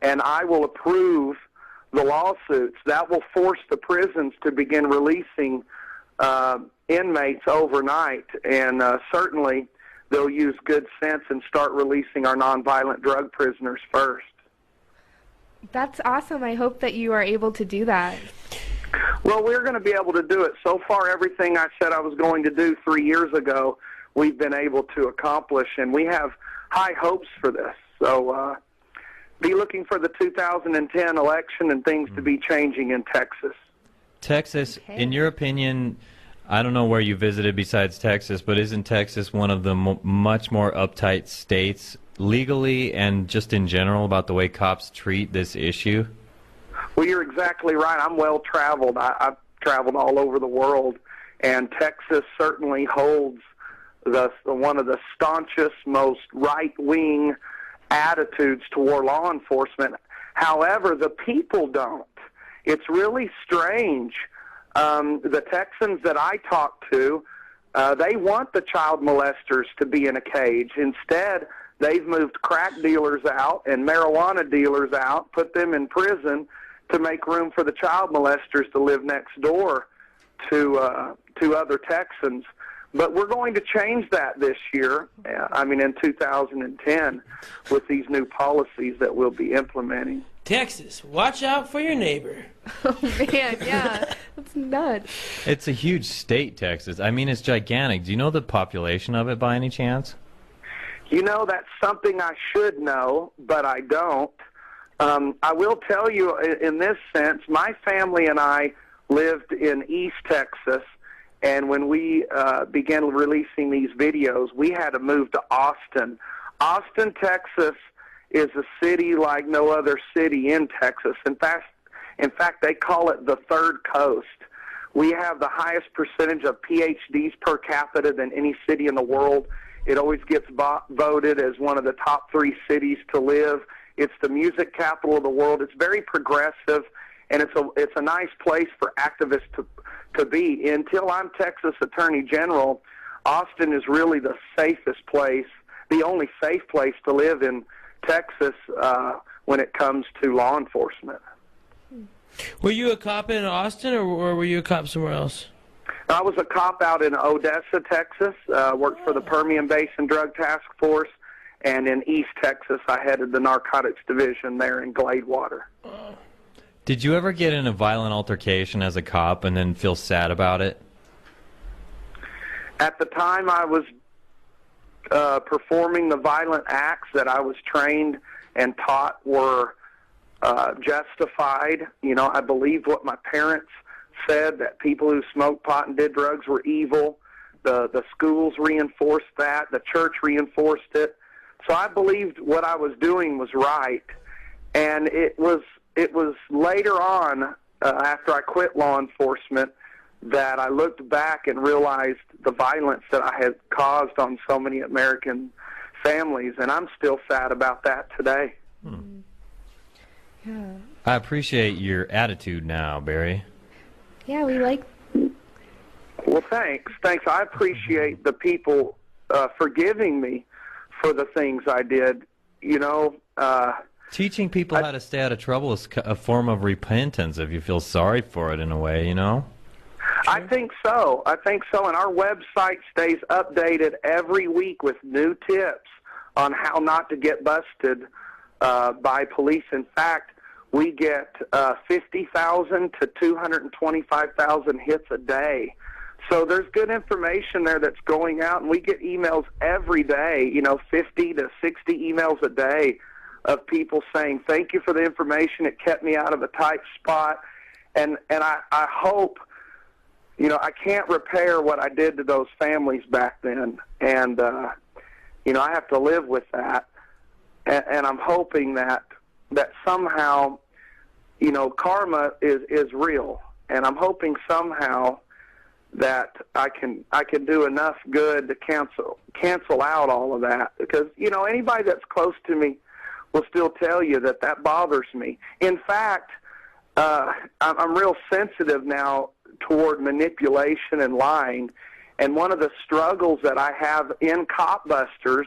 and I will approve the lawsuits. That will force the prisons to begin releasing inmates overnight, and certainly they'll use good sense and start releasing our nonviolent drug prisoners first. That's awesome. I hope that you are able to do that. Well, we're going to be able to do it. So far, everything I said I was going to do 3 years ago, we've been able to accomplish, and we have high hopes for this. So be looking for the 2010 election and things to be changing in Texas. Texas, in your opinion, I don't know where you visited besides Texas, but isn't Texas one of the much more uptight states legally and just in general about the way cops treat this issue? Well, you're exactly right. I'm well-traveled. I've traveled all over the world, and Texas certainly holds one of the staunchest, most right-wing attitudes toward law enforcement. However, the people don't. It's really strange. The Texans that I talk to, they want the child molesters to be in a cage. Instead, they've moved crack dealers out and marijuana dealers out, put them in prison to make room for the child molesters to live next door to other Texans. But we're going to change that this year, in 2010, with these new policies that we'll be implementing. Texas, watch out for your neighbor. Oh, man, yeah. That's nuts. It's a huge state, Texas. I mean, it's gigantic. Do you know the population of it by any chance? You know, that's something I should know, but I don't. I will tell you in this sense, my family and I lived in East Texas, and when we began releasing these videos, we had to move to Austin. Austin, Texas is a city like no other city in Texas. In fact, they call it the Third Coast. We have the highest percentage of PhDs per capita than any city in the world. It always gets voted as one of the top 3 cities to live. It's the music capital of the world. It's very progressive, and it's a nice place for activists to be. Until I'm Texas Attorney General, Austin is really the safest place, the only safe place to live in Texas when it comes to law enforcement. Were you a cop in Austin, or were you a cop somewhere else? I was a cop out in Odessa, Texas, worked for the Permian Basin Drug Task Force, and in East Texas, I headed the narcotics division there in Gladewater. Did you ever get in a violent altercation as a cop and then feel sad about it? At the time I was performing the violent acts that I was trained and taught were justified. You know, I believed what my parents said, that people who smoked pot and did drugs were evil. The schools reinforced that. The church reinforced it. So I believed what I was doing was right. And it was later on, after I quit law enforcement, that I looked back and realized the violence that I had caused on so many American families, and I'm still sad about that today. Yeah. I appreciate your attitude now, Barry. Yeah, we like... Well, thanks. I appreciate the people forgiving me for the things I did. You know... Teaching people how to stay out of trouble is a form of repentance if you feel sorry for it in a way, you know? I think so. And our website stays updated every week with new tips on how not to get busted by police. In fact, we get 50,000 to 225,000 hits a day. So there's good information there that's going out, and we get emails every day, 50 to 60 emails a day of people saying, thank you for the information. It kept me out of a tight spot. And I hope, I can't repair what I did to those families back then. And, I have to live with that. And I'm hoping that somehow, karma is real. And I'm hoping somehow that I can do enough good to cancel out all of that. Because, anybody that's close to me will still tell you that bothers me. In fact, I'm real sensitive now toward manipulation and lying, and one of the struggles that I have in Cop Busters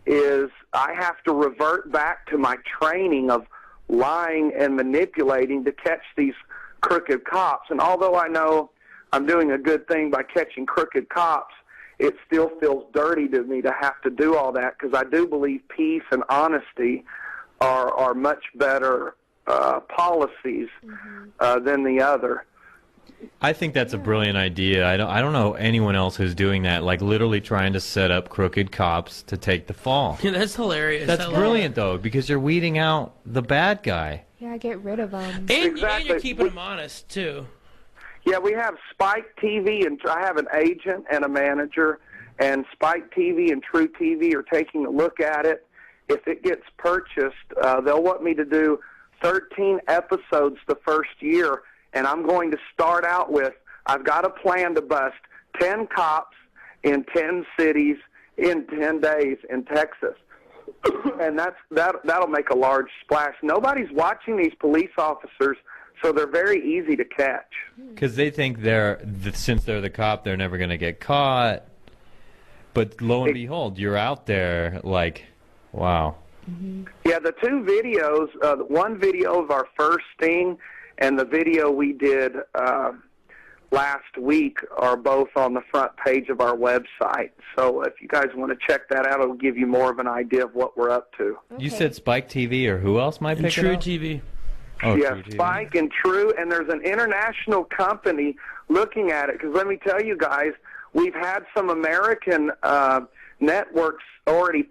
is I have to revert back to my training of lying and manipulating to catch these crooked cops. And although I know I'm doing a good thing by catching crooked cops, it still feels dirty to me to have to do all that, because I do believe peace and honesty are much better policies than the other. I think that's a brilliant idea. I don't know anyone else who's doing that, like literally trying to set up crooked cops to take the fall. Yeah, that's hilarious. That's brilliant, though, because you're weeding out the bad guy. Yeah, get rid of them. And you're keeping them honest, too. Yeah, we have Spike TV, and I have an agent and a manager, and Spike TV and True TV are taking a look at it. If it gets purchased, they'll want me to do 13 episodes the first year, and I'm going to start out with, I've got a plan to bust 10 cops in 10 cities in 10 days in Texas. And that'll make a large splash. Nobody's watching these police officers, so they're very easy to catch. Because they think since they're the cop, they're never going to get caught. But lo and behold, you're out there like, wow. Yeah, the two videos, one video of our first sting and the video we did last week are both on the front page of our website. So if you guys want to check that out, it'll give you more of an idea of what we're up to. Okay. You said Spike TV, or who else might pick it up? True TV. Oh, yeah, True TV. Spike and True, and there's an international company looking at it, because let me tell you guys, we've had some American networks already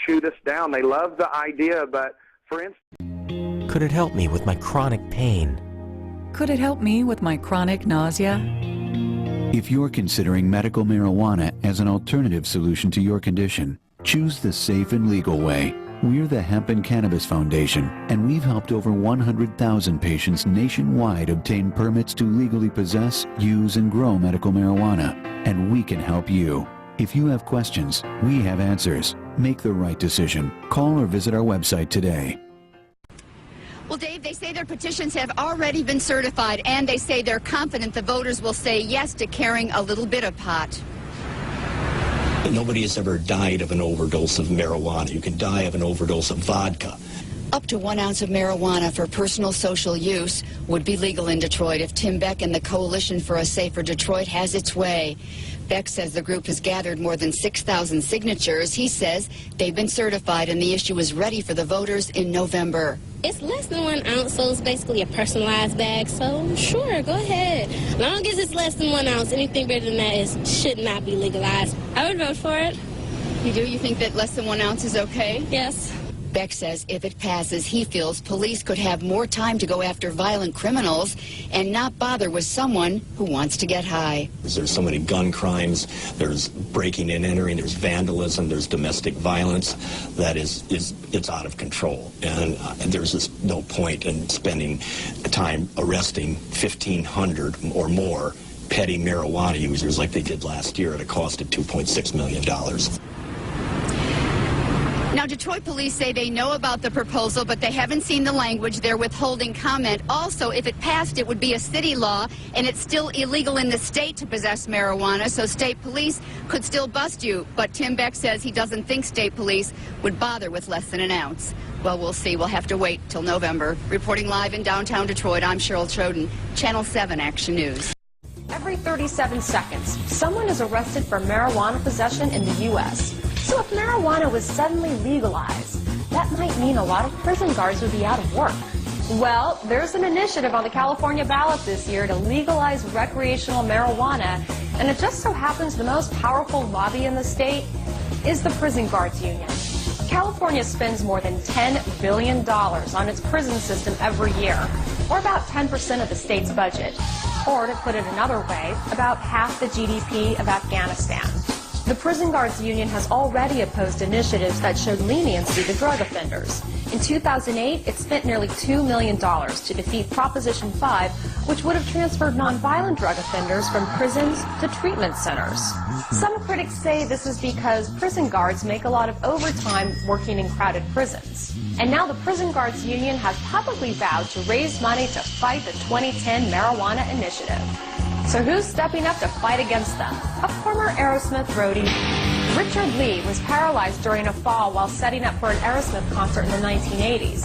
shoot us down. They love the idea, but for instance... Could it help me with my chronic pain? Could it help me with my chronic nausea? If you're considering medical marijuana as an alternative solution to your condition, choose the safe and legal way. We're the Hemp and Cannabis Foundation, and we've helped over 100,000 patients nationwide obtain permits to legally possess, use, and grow medical marijuana. And we can help you. If you have questions, we have answers. Make the right decision. Call or visit our website today. Well, Dave, they say their petitions have already been certified, and they say they're confident the voters will say yes to carrying a little bit of pot. Nobody has ever died of an overdose of marijuana. You can die of an overdose of vodka. Up to 1 ounce of marijuana for personal social use would be legal in Detroit if Tim Beck and the Coalition for a Safer Detroit has its way. Beck says the group has gathered more than 6,000 signatures. He says they've been certified and the issue is ready for the voters in November. It's less than 1 ounce, so it's basically a personalized bag. So, sure, go ahead. As long as it's less than 1 ounce, anything better than that should not be legalized. I would vote for it. You do? You think that less than 1 ounce is okay? Yes. Beck says if it passes, he feels police could have more time to go after violent criminals and not bother with someone who wants to get high. There's so many gun crimes, there's breaking and entering, there's vandalism, there's domestic violence that it's out of control. And there's just no point in spending time arresting 1,500 or more petty marijuana users like they did last year at a cost of $2.6 million. Now, Detroit police say they know about the proposal, but they haven't seen the language. They're withholding comment. Also, if it passed, it would be a city law, and it's still illegal in the state to possess marijuana, so state police could still bust you. But Tim Beck says he doesn't think state police would bother with less than 1 ounce. Well, we'll see. We'll have to wait till November. Reporting live in downtown Detroit, I'm Cheryl Choden, Channel 7 Action News. Every 37 seconds, someone is arrested for marijuana possession in the U.S. So if marijuana was suddenly legalized, that might mean a lot of prison guards would be out of work. Well, there's an initiative on the California ballot this year to legalize recreational marijuana, and it just so happens the most powerful lobby in the state is the Prison Guards Union. California spends more than $10 billion on its prison system every year, or about 10% of the state's budget. Or, to put it another way, about half the GDP of Afghanistan. The Prison Guards Union has already opposed initiatives that showed leniency to drug offenders. In 2008, it spent nearly $2 million to defeat Proposition 5, which would have transferred nonviolent drug offenders from prisons to treatment centers. Some critics say this is because prison guards make a lot of overtime working in crowded prisons. And now the Prison Guards Union has publicly vowed to raise money to fight the 2010 marijuana initiative. So who's stepping up to fight against them? A former Aerosmith roadie. Richard Lee was paralyzed during a fall while setting up for an Aerosmith concert in the 1980s.